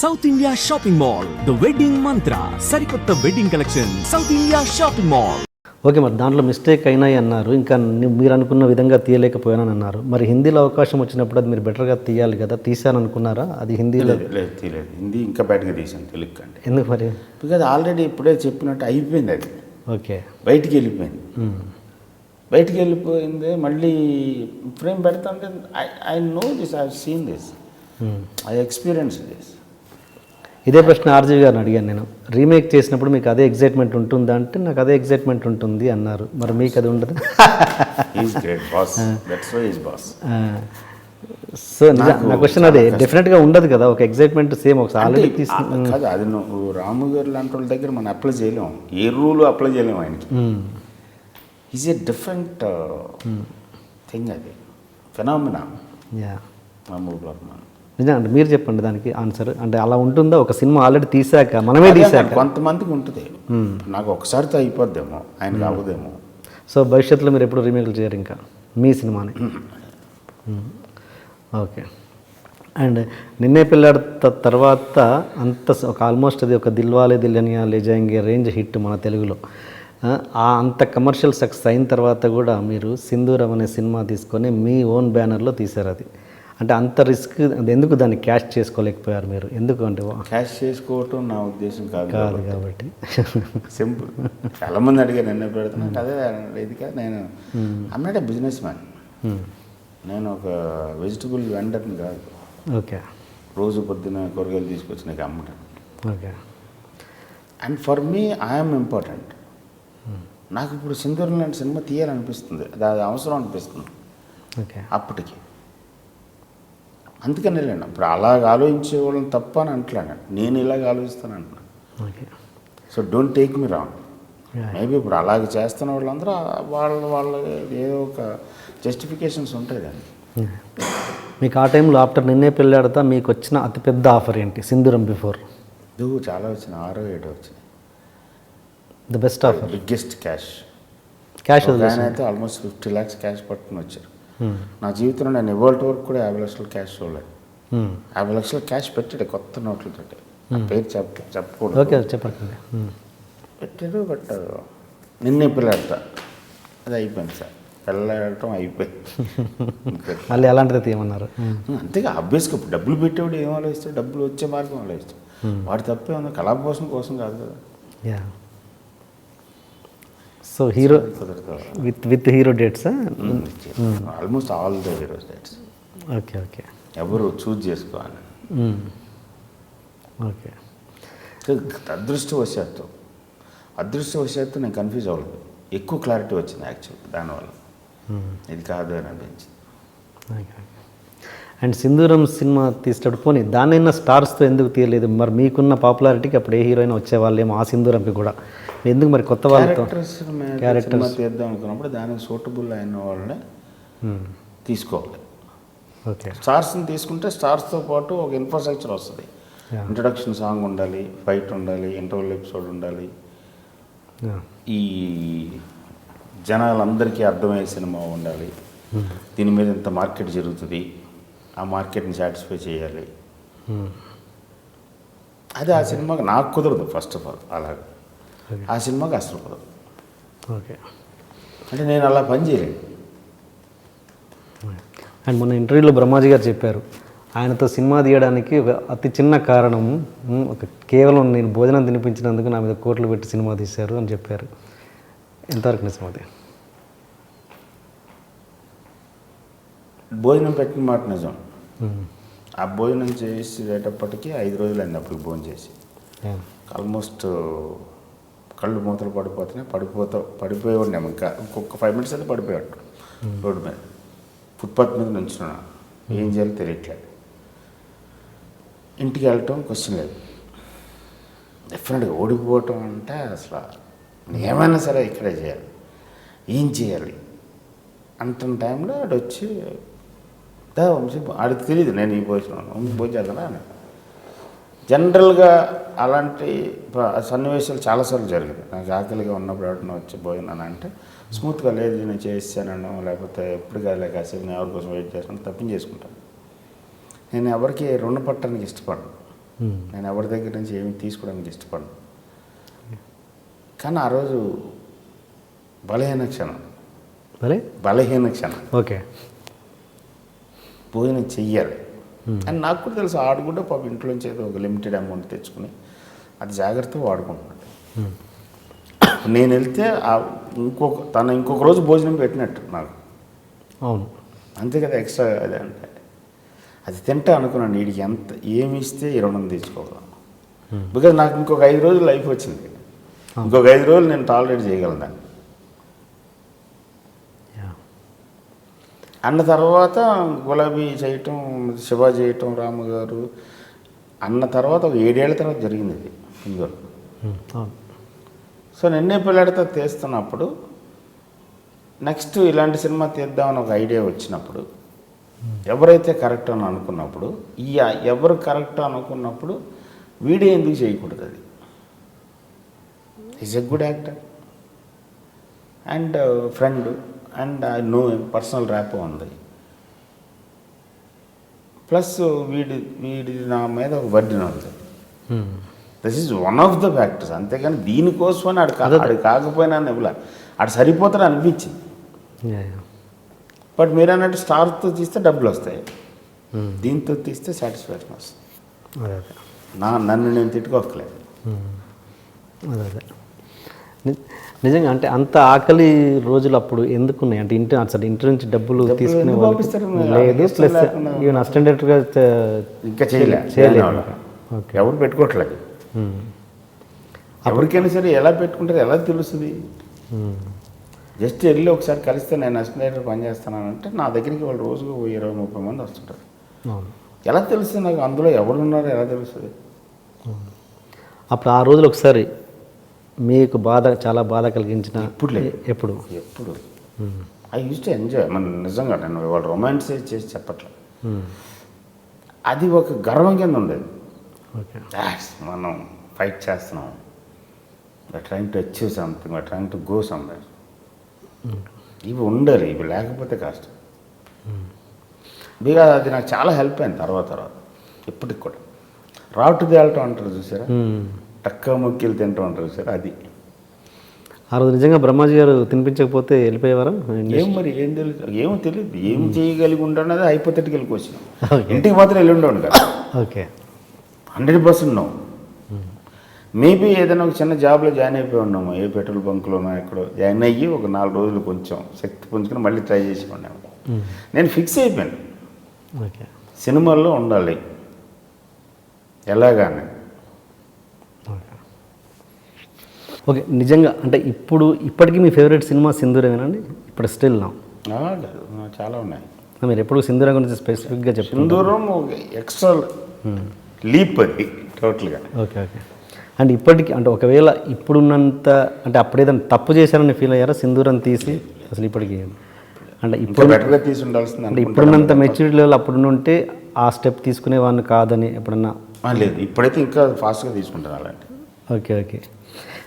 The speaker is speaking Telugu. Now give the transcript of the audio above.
South India shopping mall, the wedding మంత్ర, సరికొత్త wedding collection, south India shopping mall. Okay, మరి దాంట్లో మిస్టేక్ అయినాయి అన్నారు, ఇంకా మీరు అనుకున్న విధంగా తీయలేకపోయానని అన్నారు. మరి హిందీలో అవకాశం వచ్చినప్పుడు అది మీరు బెటర్గా తీయాలి కదా, తీసాను అనుకున్నారా? అది హిందీలో లేదు, తీయలేదు. హిందీ ఇంకా బయటగా తీసాను తెలుగు కంటే. ఎందుకు మరి? బికాజ్ ఆల్రెడీ ఇప్పుడే చెప్పినట్టు అయిపోయింది, అది ఓకే బయటికి వెళ్ళిపోయింది. బయటికి వెళ్ళిపోయింది, మళ్ళీ ఫ్రేమ్ పెడతాంటే I know this, I seen this, I experience this. ఇదే ప్రశ్న ఆర్జీవి గారిని అడిగాను నేను. రీమేక్ చేసినప్పుడు మీకు అదే ఎగ్జైట్మెంట్ ఉంటుందా అంటే నాకు అదే ఎగ్జైట్మెంట్ ఉంటుంది అన్నారు. మరి మీకు అది ఉండదు? సో నా క్వశ్చన్ అదే, డెఫినెట్గా ఉండదు కదా ఒక ఎగ్జైట్మెంట్ సేమ్ ఒకసారి ఆల్రెడీ తీసుకుని కాదు. అది నువ్వు రాము గారు లాంటి వాళ్ళ దగ్గర మనం అప్లై చేయలేము, ఏ రూలు అప్లై చేయలేము. ఆయనకి ఈజ్ ఏ డిఫరెంట్ థింగ్, అది ఫెనామినా. మహబూబ్ రహమాన్ నిజంగా అంటే మీరు చెప్పండి దానికి ఆన్సర్. అంటే అలా ఉంటుందా ఒక సినిమా ఆల్రెడీ తీసాక, మనమే తీసాక? కొంతమందికి ఉంటుంది, నాకు ఒకసారితో అయిపోద్దేమో, ఆయనకి అవ్వదేమో. సో భవిష్యత్తులో మీరు ఎప్పుడు రీమేక్లు చేయరు ఇంకా మీ సినిమాని? ఓకే. అండ్ నిన్నే పిల్లాడు తర్వాత అంత ఒక ఆల్మోస్ట్ అది ఒక దిల్వాలే దుల్హనియా లే జాయేంగే రేంజ్ హిట్ మన తెలుగులో. అంత కమర్షియల్ సక్సెస్ అయిన తర్వాత కూడా మీరు సింధూరం అనే సినిమా తీసుకొని మీ ఓన్ బ్యానర్లో తీశారు. అది అంటే అంత రిస్క్ ఎందుకు దాన్ని క్యాష్ చేసుకోలేకపోయారు మీరు? ఎందుకు అంటే క్యాష్ చేసుకోవటం నా ఉద్దేశం కాదు కాబట్టి సింపుల్. చాలామంది అడిగారు నిన్న పెడుతున్నాను, అదే ఇది కాదు. నేను I'm not a business man, నేను ఒక వెజిటబుల్ వెండర్ని కాదు. ఓకే. రోజు పొద్దున కూరగాయలు తీసుకొచ్చి నాకు అమ్మటాను. Okay. And for me I'm important. నాకు ఇప్పుడు సింధూరం లాంటి సినిమా తీయాలనిపిస్తుంది, అది అవసరం అనిపిస్తుంది. ఓకే. అప్పటికి అందుకని వెళ్ళాను. ఇప్పుడు అలాగ ఆలోచించే వాళ్ళని తప్ప అని అంటలేను, నేను ఇలాగ ఆలోచిస్తాను అంటున్నాను. Okay. So don't take me wrong. Maybe ఇప్పుడు అలాగే చేస్తున్న వాళ్ళందరూ వాళ్ళ ఏదో ఒక జస్టిఫికేషన్స్ ఉంటాయి దాన్ని. మీకు ఆ టైంలో ఆఫ్టర్ నిన్నే పెళ్ళాడతా మీకు వచ్చిన అతిపెద్ద ఆఫర్ ఏంటి? సింధూరం బిఫోర్ చాలా వచ్చినాయి, 6-7 వచ్చినాయి. The best offer, biggest cash ఆయన అయితే ఆల్మోస్ట్ 50 lakhs క్యాష్ పట్టుకుని వచ్చారు. నా జీవితంలో నేను ఇవాళ వరకు కూడా 50 లక్షలు క్యాష్ చూడలేదు. 50 లక్షలు క్యాష్ పెట్టాడు కొత్త నోట్లతో, పేరు చెప్పకూడదు. ఓకే, చెప్పండి. పెట్టాడు. బట్ నిన్నే పిల్లట అది అయిపోయింది సార్, వెళ్ళటం అయిపోయింది. మళ్ళీ అలాంటిది ఏమన్నారు? అంతేగా ఆబ్వియస్గా ఇప్పుడు డబ్బులు పెట్టేవాడు ఏం ఆలోచిస్తాడు, డబ్బులు వచ్చే మార్గం ఆలోచిస్తాడు. వాడు తప్పే ఉంది, కళాపోషణ కోసం కాదు కదా. Yeah. So hero with hero dates, almost all the heroes dates. Okay. Okay. ఎవరు చూజ్ చేసుకోవాలి. ఓకే. అదృష్టవశాత్తు నేను కన్ఫ్యూజ్ అవ్వలేదు, ఎక్కువ క్లారిటీ వచ్చింది యాక్చువల్ దానివల్ల. ఇది కాదు అని అనిపించింది. అండ్ సింధూరం సినిమా తీసేటప్పుడు పోనీ దాన్నైనా స్టార్స్తో ఎందుకు తీయలేదు? మరి మీకున్న పాపులారిటీకి అప్పుడు ఏ హీరోయిన్ వచ్చేవాళ్ళేమో ఆ సింధూరంకి కూడా, ఎందుకు మరి కొత్త వాళ్ళతో క్యారెక్టర్స్ తీద్దాం అనుకున్నప్పుడు దానికి సూటబుల్ అయిన వాళ్ళని తీసుకోవాలి. ఓకే. స్టార్స్ని తీసుకుంటే స్టార్స్తో పాటు ఒక ఇన్ఫ్రాస్ట్రక్చర్ వస్తుంది. ఇంట్రడక్షన్ సాంగ్ ఉండాలి, ఫైట్ ఉండాలి, ఇంటర్వల్ ఎపిసోడ్ ఉండాలి, ఈ జనాలందరికీ అర్థమయ్యే సినిమా ఉండాలి, దీని మీద ఇంత మార్కెట్ జరుగుతుంది, ఆ మార్కెట్ని సాటిస్ఫై చేయాలి. అది ఆ సినిమాకి నాకు కుదరదు. ఫస్ట్ ఆఫ్ ఆల్ అలాగే ఆ సినిమాకి అసలు కుదరదు. ఓకే. అంటే నేను అలా పని చేయలేను. అండ్ మొన్న ఇంటర్వ్యూలో బ్రహ్మాజీ గారు చెప్పారు, ఆయనతో సినిమా తీయడానికి ఒక అతి చిన్న కారణం కేవలం నేను భోజనం తినిపించినందుకు నా మీద కోట్లు పెట్టి సినిమా తీశారు అని చెప్పారు. ఎంతవరకు నిజం అది? భోజనం పెట్టిన మాట నిజం. ఆ భోజనం చేసేటప్పటికీ 5 రోజులు అయింది అప్పటికి భోజనం చేసి. ఆల్మోస్ట్ కళ్ళు మూతలు పడిపోయేవాడిని. ఇంకా ఇంకొక 5 minutes అయితే పడిపోయాడు రోడ్డు మీద, ఫుట్పాత్ మీద నుంచున్నా. ఏం చేయాలో తెలియట్లేదు. ఇంటికి వెళ్ళటం క్వశ్చన్ లేదు. డెఫినెట్గా ఓడిపోవటం అంటే అసలు ఏమైనా సరే ఇక్కడే చేయాలి, ఏం చేయాలి అంటున్న టైంలో ఆడు వచ్చి ఆడికి తెలియదు నేను ఈ భోజనం చేద్దానా అని. జనరల్గా అలాంటి సన్నివేశాలు చాలాసార్లు జరిగింది. నాకు ఆకలిగా ఉన్నప్పుడు ఎవరైనా వచ్చి భోజనం అంటే స్మూత్గా లేదు నేను చేసానను, లేకపోతే ఎప్పుడు కాదు కాసేపు నేను ఎవరి కోసం వెయిట్ చేస్తాను తప్పించేసుకుంటాను. నేను ఎవరికి రుణ పట్టడానికి ఇష్టపడను. నేను ఎవరి దగ్గర నుంచి ఏమి తీసుకోవడానికి ఇష్టపడను. కానీ ఆ రోజు బలహీన క్షణం, బలహీన క్షణం. ఓకే, భోజనం చెయ్యాలి అని నాకు కూడా తెలుసు. ఆడు కూడా పాప ఇంట్లోంచి ఏదో ఒక లిమిటెడ్ అమౌంట్ తెచ్చుకుని అది జాగ్రత్తగా వాడుకుంటున్నాడు. నేను వెళ్తే ఇంకొక రోజు భోజనం పెట్టినట్టు నాకు. అవును, అంతే కదా, ఎక్స్ట్రా అదే అంటే అది తింటా అనుకున్నాను. వీడికి ఎంత ఏమి ఇస్తే 200 తెచ్చుకోగలను. బికాజ్ నాకు ఇంకొక 5 రోజులు లైఫ్ వచ్చింది. ఇంకొక 5 రోజులు నేను టాలరేట్ చేయగలను దాన్ని. అన్న తర్వాత గులాబీ చేయటం, శివ చేయటం, రామగారు అన్న తర్వాత ఒక 7 ఏళ్ల తర్వాత జరిగింది ఇది ఇందులో. సో నిన్నే పిల్లాడితో తీస్తున్నప్పుడు నెక్స్ట్ ఇలాంటి సినిమా తీద్దామని ఒక ఐడియా వచ్చినప్పుడు ఎవరైతే కరెక్ట్ అని అనుకున్నప్పుడు ఎవరు కరెక్ట్ అనుకున్నప్పుడు వీడే ఎందుకు చేయకూడదు? అది is a good actor and friend and I know personal rap ఉంది. ప్లస్ వీడి నా మీద ఒక బర్డెన్ ఉంది. This is one of the factors. అంతేగాని దీనికోసమని ఆడు కాకపోయినా ఇవ్వలే, ఆడు సరిపోతాడు అనిపించింది. బట్ మీరు అన్నట్టు స్టార్తో తీస్తే డబ్బులు వస్తాయి, దీంతో తీస్తే సాటిస్ఫాక్షన్ వస్తుంది. నన్ను నేను తిట్టుకోకలేదు. అదే నిజంగా అంటే అంత ఆకలి రోజులు అప్పుడు ఎందుకున్నాయి అంటే అసలు ఇంటి నుంచి డబ్బులు తీసుకునే లేదు, ప్లస్ ఈవెన్ అసిస్టెంట్ డైరెక్టర్గా ఇంకా చేయలేదు, ఎవరు పెట్టుకోవట్లేదు. ఎవరికైనా సరే ఎలా పెట్టుకుంటారు, ఎలా తెలుస్తుంది? జస్ట్ వెళ్ళి ఒకసారి కలిస్తే నేను అసిస్టెంట్ డైరెక్టర్ పనిచేస్తున్నానంటే నా దగ్గరికి వాళ్ళు రోజుకు 20-30 మంది వస్తుంటారు. ఎలా తెలుస్తుంది నాకు అందులో ఎవరు ఉన్నారో ఎలా తెలుస్తుంది? అప్పుడు ఆ రోజులు ఒకసారి మీకు చాలా బాధ కలిగించిన ఎప్పుడు ఐ యూస్ టు ఎంజాయ్. మన నిజంగా నేను వాళ్ళు రొమాన్స్ చేసి చెప్పట్లేదు, అది ఒక గర్వం కింద ఉండేది. మనం ఫైట్ చేస్తున్నాం, we're trying to achieve something, we're trying to go somewhere. ఇవి ఉండాలి, ఇవి లేకపోతే కష్టం. బికాజ్ అది నాకు చాలా హెల్ప్ అయింది తర్వాత ఇప్పటికి కూడా. రాటు తేలటం అంటారు చూసారా, టక్క ముక్కీలు తింటూ ఉంటారు చూసారా, అది. ఆ రోజు నిజంగా బ్రహ్మాజీ గారు తినిపించకపోతే వెళ్ళిపోయేవారా? ఏం తెలియదు, ఏమో తెలియదు, ఏం చేయగలిగి ఉంటానది హైపోథెటికల్ క్వశ్చన్. ఇంటికి మాత్రం వెళ్ళి ఉండేవాడు కదా. Okay, 100% no. మేబీ ఏదైనా ఒక చిన్న జాబ్లో జాయిన్ అయిపోయి ఉన్నాము, ఏ పెట్రోల్ బంక్లోనో ఎక్కడో జాయిన్ అయ్యి ఒక 4 రోజులు కొంచెం శక్తి పుంజుకొని మళ్ళీ ట్రై చేసి ఉన్నాము. నేను ఫిక్స్ అయిపోయాను, ఓకే సినిమాల్లో ఉండాలి ఎలాగానే. ఓకే, నిజంగా అంటే ఇప్పటికీ మీ ఫేవరెట్ సినిమా సింధూరమేనండి? ఇప్పుడు స్టిల్ నా చాలా ఉన్నాయి. మీరు ఎప్పుడు సింధూరం గురించి స్పెసిఫిక్గా చెప్పారు? సింధూరం ఎక్స్ట్రా లీప్ అది టోటల్గా. Okay okay. అండ్ ఇప్పటికి అంటే ఒకవేళ ఇప్పుడున్నంత అంటే అప్పుడేదైనా తప్పు చేశారని ఫీల్ అయ్యారా సింధూరం తీసి? అసలు ఇప్పటికి అంటే ఇప్పుడు బెటర్గా తీసి ఉండాల్సింది అంటే ఇప్పుడున్నంత మెచ్యూరిటీ లెవెల్ అప్పుడుంటే ఆ స్టెప్ తీసుకునేవాడిని కాదని ఎప్పుడన్నా? లేదు, ఇప్పుడైతే ఇంకా ఫాస్ట్గా తీసుకుంటాను అలాంటి. Okay okay.